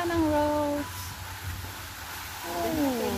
ng rose. Oh.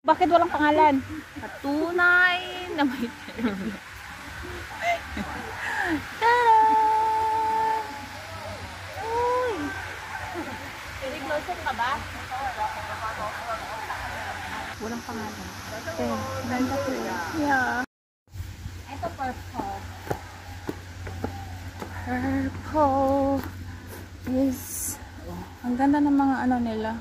Bakit walang pangalan? Patunay na may term. Tada! Uy! Closer ka ba? Walang pangalan. Okay, ganda ko. Yeah. Ito purple. Purple is... Ang ganda ng mga ano nila.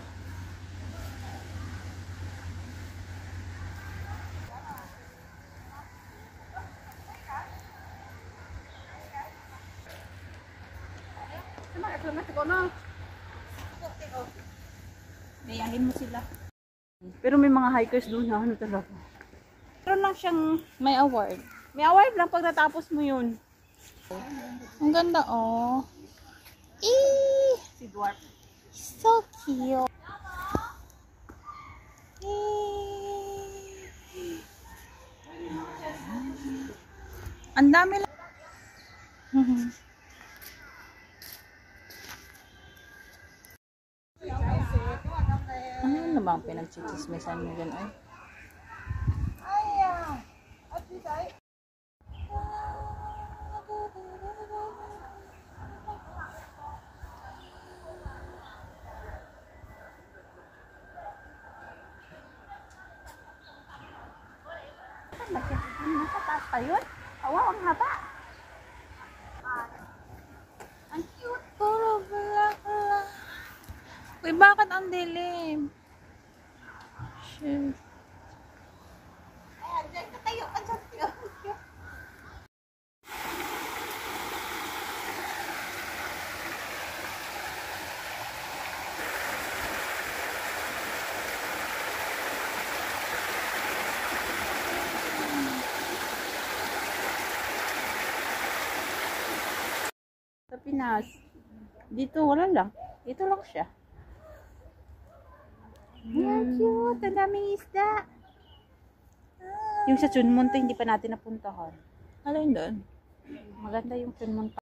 Gayahin mo sila. Pero may mga hikers doon na ano talaga. Meron lang siyang may award. May award lang pag natapos mo yun. Ang ganda oh. Eee! Si Dwarf. So cute. Eee! Ang dami lang. Ano ba ang pinagchichismisan mo dyan ay? Nasa taas pa yun? Wow, ang haba. Ang cute. Puro black. Uy, bakit ang dilim? Shit. Ayan, dyan ka tayo. Sa Pinas, dito wala lang. Ito lang siya. Ang cute. Ang daming isda. Yung sa Chunmonte, hindi pa natin napuntahan. Alin doon? Maganda yung Chunmonte.